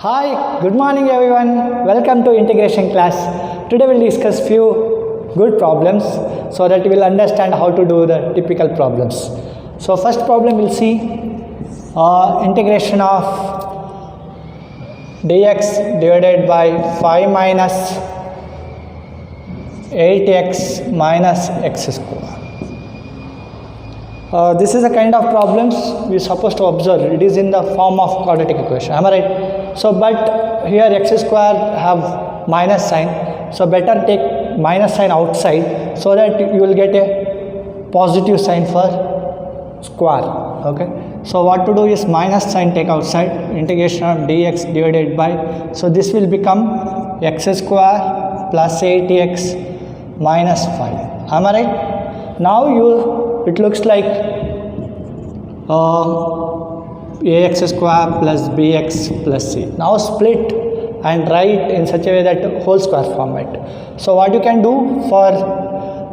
Hi, good morning everyone. Welcome to integration class. Today we'll discuss few good problems so that you will understand how to do the typical problems. So first problem we'll see integration of dx divided by 5 minus 8x minus x square. This is a kind of problems we're supposed to observe. It is in the form of quadratic equation. Am I right? So, but here x square have minus sign. So, better take minus sign outside so that you will get a positive sign for square. Okay. So, what to do is minus sign take outside. Integration of dx divided by. So, this will become x square plus 8x minus 5. Am I right? Now it looks like ax square plus bx plus c. Now split and write in such a way that whole square format. So what you can do for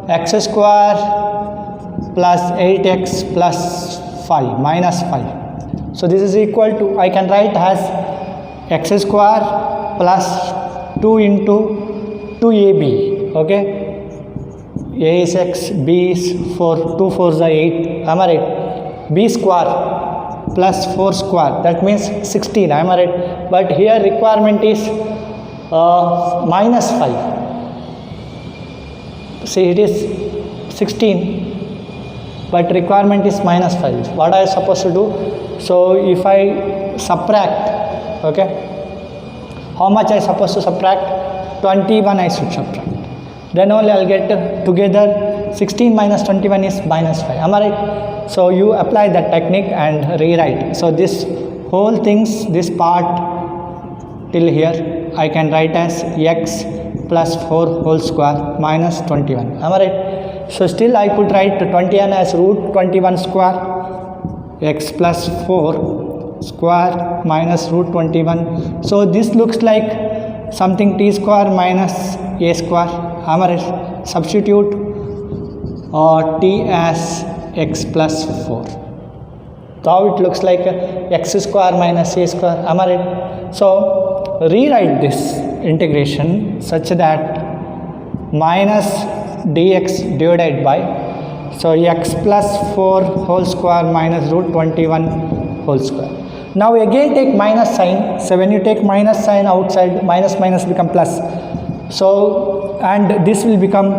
x square plus 8x plus 5 minus 5. So this is equal to, I can write as x square plus 2 into 2ab. Okay. A is x, b is 4, 2 4s are 8, am I right? B square plus 4 square, that means 16, am I right? But here requirement is minus 5. See, it is 16, but requirement is minus 5. What I supposed to do? So if I subtract, okay, how much I supposed to subtract? 21 I should subtract. Then only I'll get together 16 minus 21 is minus 5. Am I right? So you apply that technique and rewrite. So this whole things, this part till here, I can write as x plus 4 whole square minus 21. Am I right? So still I could write 21 as root 21 square, x plus 4 square minus root 21. So this looks like something t square minus a square. Am I right? Substitute t as x plus 4. Now it looks like x square minus a square. Am I right? So rewrite this integration such that minus dx divided by, so x plus 4 whole square minus root 21 whole square. Now again take minus sign. So when you take minus sign outside, minus minus become plus. So and this will become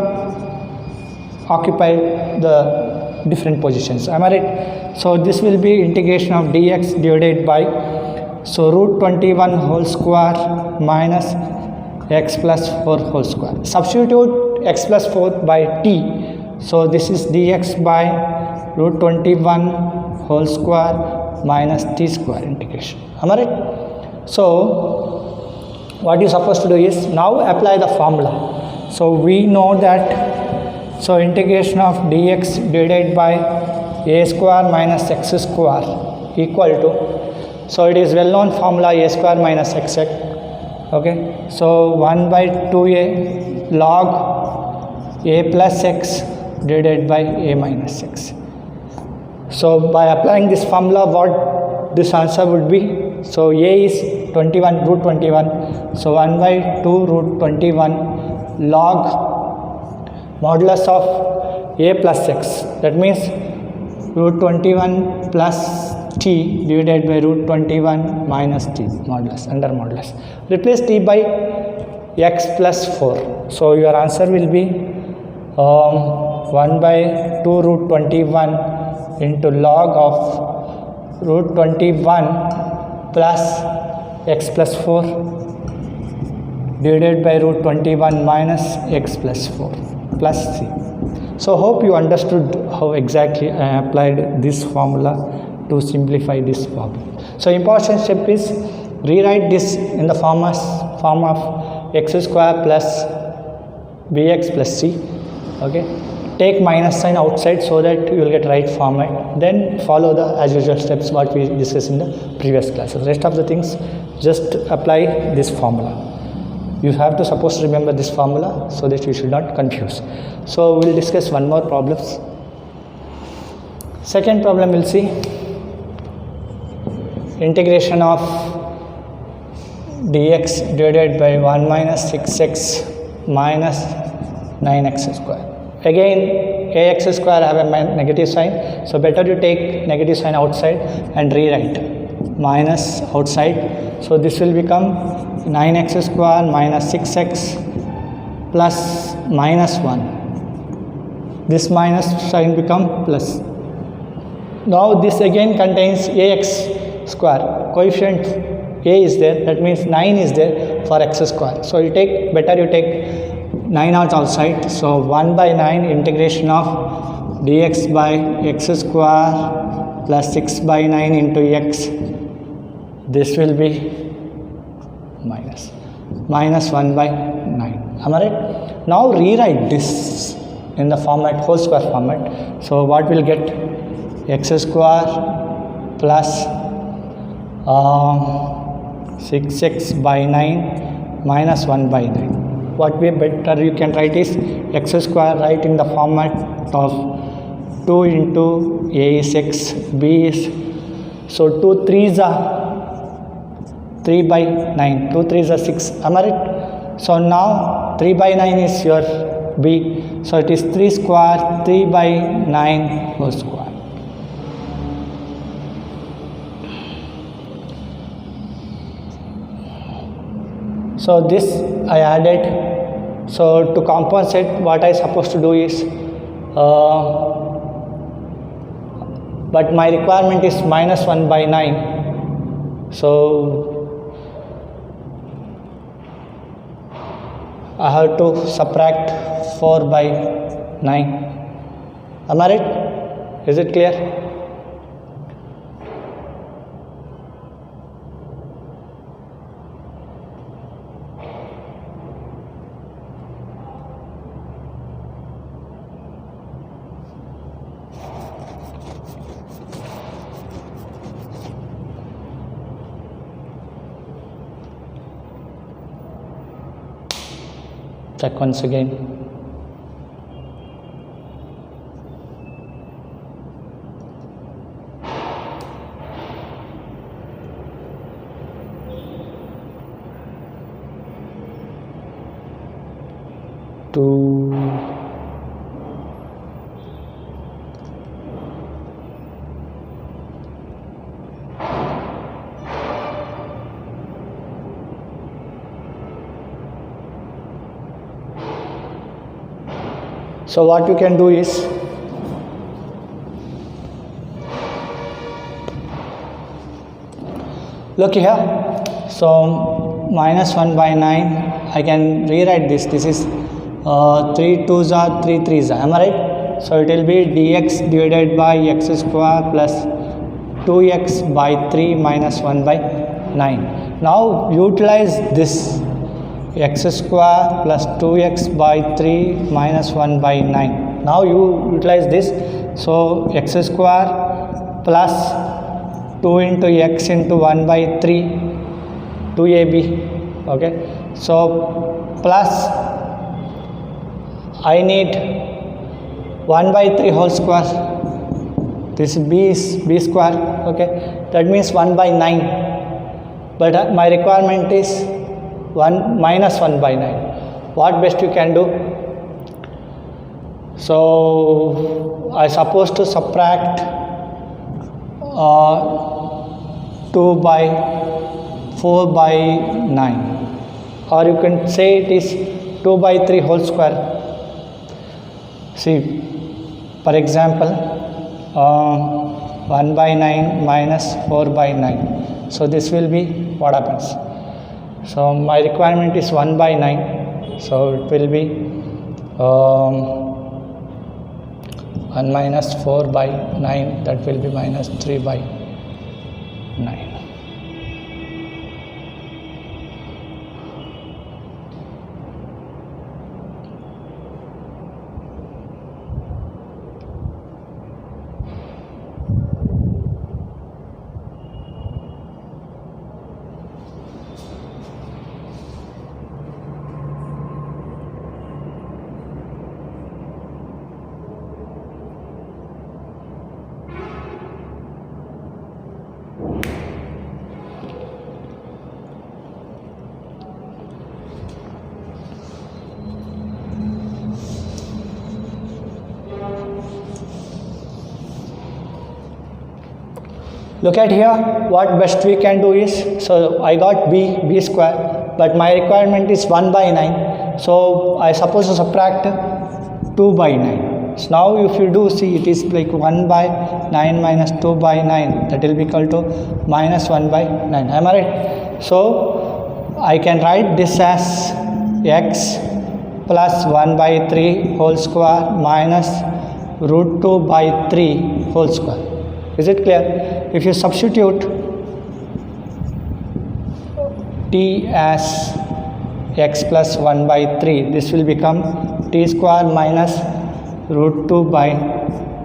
occupy the different positions. Am I right? So this will be integration of dx divided by, so root 21 whole square minus x plus 4 whole square. Substitute x plus 4 by t. So this is dx by root 21 whole square minus t square integration. Am I right? So what you're supposed to do is now apply the formula. So we know that, so integration of dx divided by a square minus x square equal to, so it is well known formula a square minus xx. Okay, so 1 by 2a log a plus x divided by a minus x. So by applying this formula, what this answer would be? So a is 21 root 21. So 1 by 2 root 21 log modulus of a plus x. That means root 21 plus t divided by root 21 minus t modulus, under modulus. Replace t by x plus 4. So your answer will be 1 by 2 root 21 into log of root 21 plus x plus 4 divided by root 21 minus x plus 4 plus c. So hope you understood how exactly I applied this formula to simplify this problem. So important step is rewrite this in the form of x square plus bx plus c. Okay. Take minus sign outside so that you will get right format. Then follow the as usual steps what we discussed in the previous classes. Rest of the things just apply this formula. You have to suppose to remember this formula so that you should not confuse. So we'll discuss one more problems. Second problem we'll see integration of dx divided by 1 minus 6x minus 9x square. Again ax square have a negative sign, so better you take negative sign outside and rewrite minus outside. So this will become 9x square minus 6x plus minus 1. This minus sign become plus. Now this again contains ax square. Coefficient a is there, that means 9 is there for x square. So you take, better you take 9 out outside. So 1 by 9 integration of dx by x square plus 6 by 9 into x. This will be minus 1 by 9. Am I right? Now rewrite this in the format, whole square format. So what will get? X square plus 6x by 9 minus 1 by 9. What we better you can write is x square, write in the format of 2 into a is x, b is, so 2 3s are 3 by 9, 2 3s are 6. Am I right? So now 3 by 9 is your b, so it is 3 square 3 by 9 whole square. So this I added. So to compensate, what I supposed to do is, but my requirement is minus 1 by 9. So I have to subtract 4 by 9. Am I right? Is it clear? Check once again. So what you can do is, look here, so minus 1 by 9, I can rewrite this. This is 3 2s are 3 3s are. Am I right? So it will be dx divided by x square plus 2x by 3 minus 1 by 9. Now utilize this x square plus 2x by 3 minus 1 by 9. Now you utilize this. So x square plus 2 into x into 1 by 3, 2ab. Okay. So plus I need 1 by 3 whole square. This b is b square. Okay. That means 1 by 9. But my requirement is 1 minus 1 by 9. What best you can do? So I supposed to subtract 2 by 4 by 9, or you can say it is 2 by 3 whole square. See, for example, 1 by 9 minus 4 by 9. So this will be what happens. So my requirement is 1 by 9. So it will be 1 minus 4 by 9. That will be minus 3 by 9. Look at here, what best we can do is, so I got b square, but my requirement is 1 by 9. So I suppose to subtract 2 by 9. So now if you do see, it is like 1 by 9 minus 2 by 9, that will be equal to minus 1 by 9. Am I right? So I can write this as x plus 1 by 3 whole square minus root 2 by 3 whole square. Is it clear? If you substitute t as x plus 1 by 3, this will become t square minus root 2 by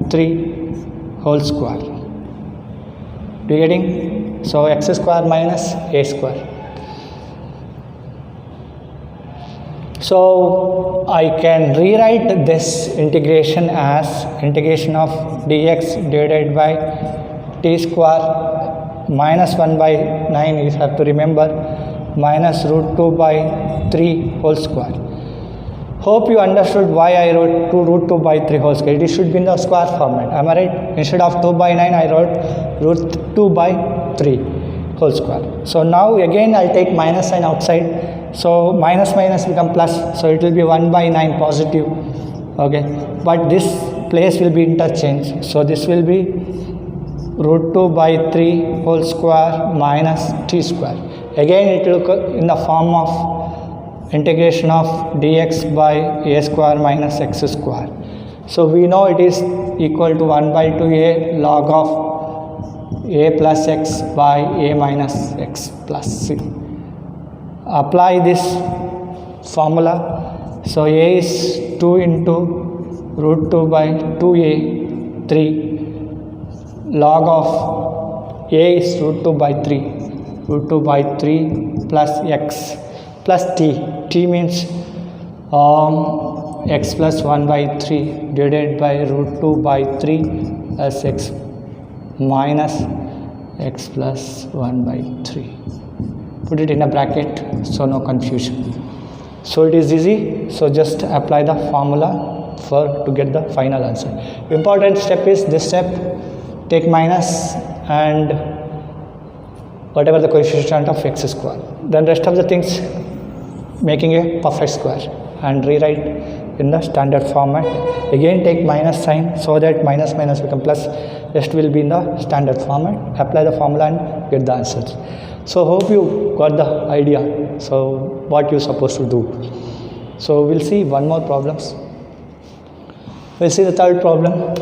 3 whole square. Do you getting? So x square minus a square. So I can rewrite this integration as integration of dx divided by t square minus 1 by 9, you have to remember, minus root 2 by 3 whole square. Hope you understood why I wrote 2 root 2 by 3 whole square. It should be in the square format. Am I right? Instead of 2 by 9, I wrote root 2 by 3 whole square. So now again I'll take minus sign outside. So minus minus become plus. So it will be 1 by 9 positive. Okay. But this place will be interchanged. So this will be root 2 by 3 whole square minus t square. Again it will come in the form of integration of dx by a square minus x square. So we know it is equal to 1 by 2a log of a plus x by a minus x plus c. Apply this formula. So a is 2 into root 2 by 2a 3 log of a is root 2 by 3 root 2 by 3 plus x plus t means x plus 1 by 3 divided by root 2 by 3 plus x minus x plus 1 by 3. Put it in a bracket so no confusion. So it is easy. So just apply the formula to get the final answer. Important step is this step. Take minus and whatever the coefficient of x square. Then rest of the things making a perfect square and rewrite in the standard format. Again take minus sign so that minus minus become plus. Rest will be in the standard format. Apply the formula and get the answers. So hope you got the idea. So what you supposed to do. So we'll see one more problems. We'll see the third problem.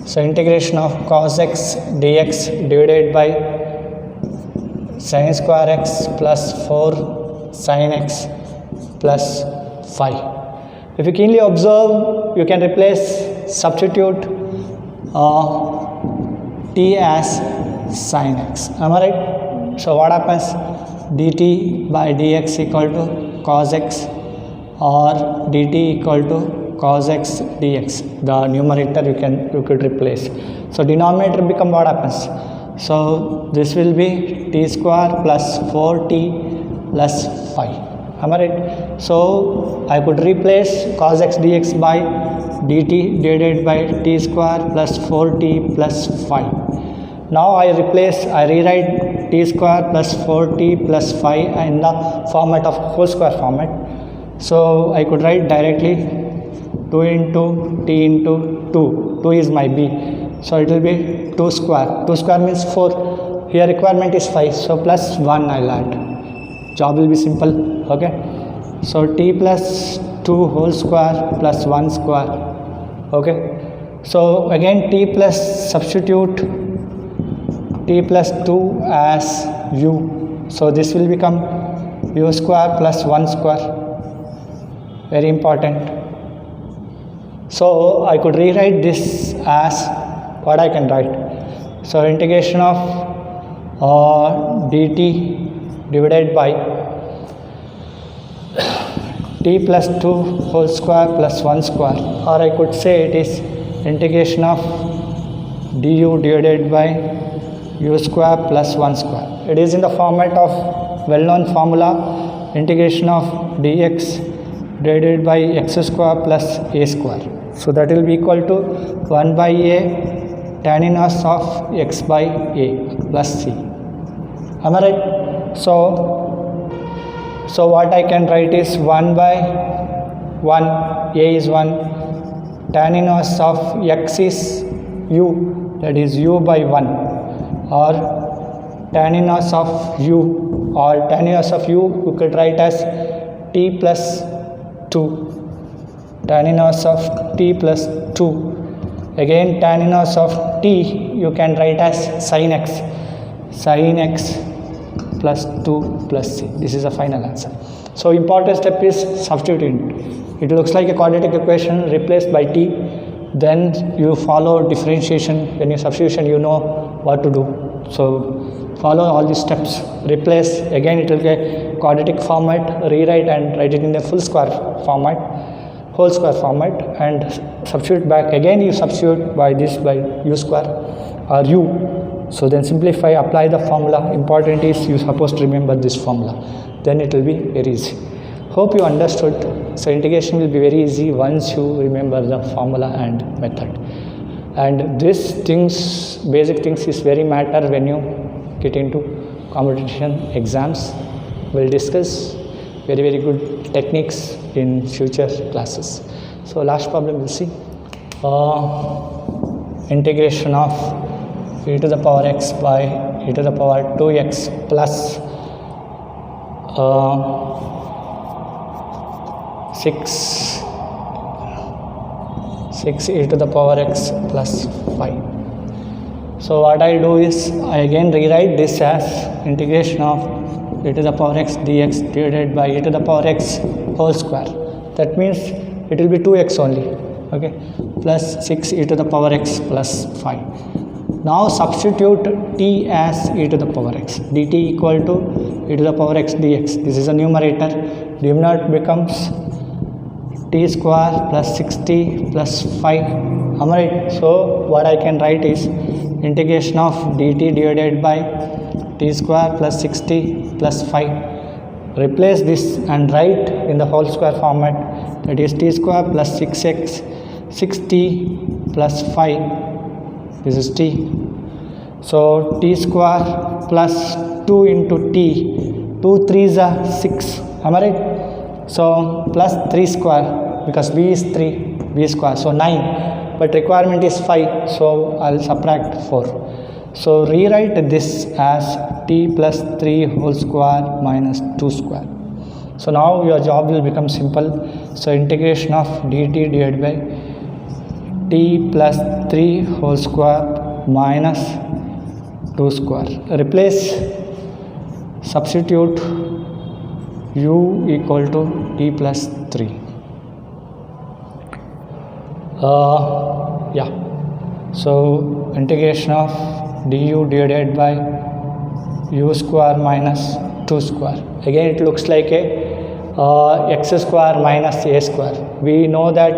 So integration of cos x dx divided by sin square x plus 4 sin x plus 5. If you keenly observe, you can replace, substitute t as sin x. Am I right? So what happens? dt by dx equal to cos x or dt equal to cos x dx. The numerator you could replace. So denominator become what happens? So this will be t square plus 4t plus 5. Am I right? So I could replace cos x dx by dt divided by t square plus 4t plus 5. Now I rewrite t square plus 4t plus 5 in the format of whole square format. So I could write directly 2 into t into 2. 2 is my b. So it will be 2 square. 2 square means 4. Here requirement is 5. So plus 1 I'll add. Job will be simple. Okay. So t plus 2 whole square plus 1 square. Okay. So again t plus substitute t plus 2 as u. So this will become u square plus 1 square. Very important. So I could rewrite this as what I can write. So integration of dt divided by t plus 2 whole square plus 1 square, or I could say it is integration of du divided by u square plus 1 square. It is in the format of well-known formula integration of dx divided by x square plus a square. So that will be equal to 1 by a tan inverse of x by a plus c. Am I right? So what I can write is 1 by 1, a is 1, tan inverse of x is u, that is u by 1, or tan inverse of u, or tan inverse of u you could write as t plus 2, tan inverse of t plus 2. Again tan inverse of t you can write as sin x plus 2 plus c. This is the final answer. So important step is substituting. It looks like a quadratic equation replaced by t, then you follow differentiation. When you substitution, you know what to do. So follow all these steps. Replace, again it will get quadratic format, rewrite and write it in the whole square format, and substitute back. Again you substitute by this by u square or u. So then simplify, apply the formula. Important is you supposed to remember this formula, then it will be very easy. Hope you understood. So integration will be very easy once you remember the formula and method. And these things, basic things, is very matter when you get into competition exams. We'll discuss very good techniques in future classes. So last problem we'll see. Integration of e to the power x by e to the power 2x plus 6 e to the power x plus 5. So what I'll do is I again rewrite this as integration of e to the power x dx divided by e to the power x whole square. That means it will be 2x only, okay, plus 6 e to the power x plus 5. Now substitute t as e to the power x, dt equal to e to the power x dx. This is a numerator. Denominator becomes t square plus 60 plus 5. Am I right? So what I can write is integration of dt divided by t square plus 60 plus 5. Replace this and write in the whole square format, that is t square plus 6x 60 plus 5. This is t. So t square plus 2 into t, 2 3s are 6. Am I right? So plus 3 square, because b is 3, b square, so 9. But requirement is 5, so I'll subtract 4. So rewrite this as t plus 3 whole square minus 2 square. So now your job will become simple. So integration of dt divided by t plus 3 whole square minus 2 square. Replace, substitute u equal to t plus 3. So integration of du divided by u square minus 2 square. Again it looks like a x square minus a square. We know that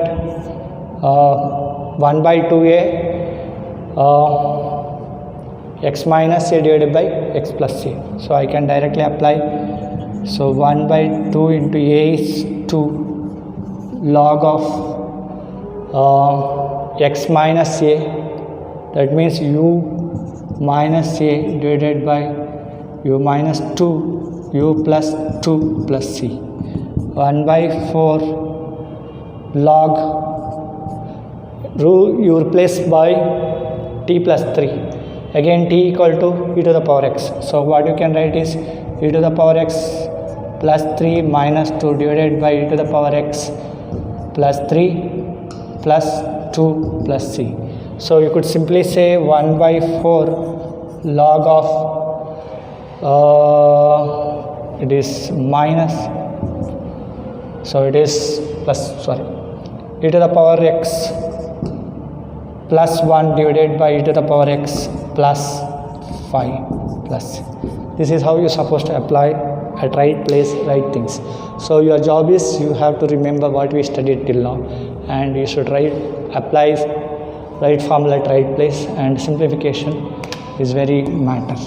1 by 2a x minus a divided by x plus c. So I can directly apply. So 1 by 2 into a is 2 log of x minus a, that means u minus a divided by u minus 2 u plus 2 plus c. 1 by 4 log, you replace by t plus 3. Again t equal to e to the power x. So what you can write is e to the power x plus 3 minus 2 divided by e to the power x plus 3 plus 2 plus c. So you could simply say 1 by 4 log of it is minus, so it is plus, sorry, e to the power x plus 1 divided by e to the power x plus 5 plus. This is how you're supposed to apply at right place, right things. So your job is you have to remember what we studied till now, and you should apply right formula at right place, and simplification is very matter.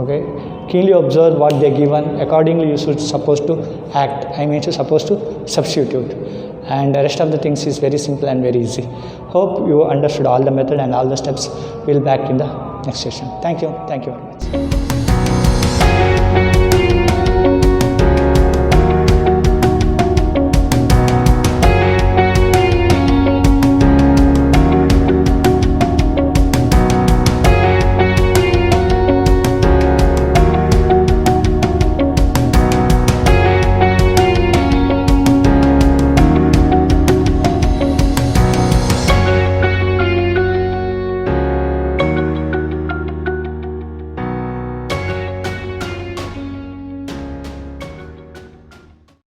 Okay, keenly observe what they given, accordingly you should supposed to act. I mean, you're supposed to substitute, and the rest of the things is very simple and very easy. Hope you understood all the method and all the steps. We'll back in the next session. Thank you very much.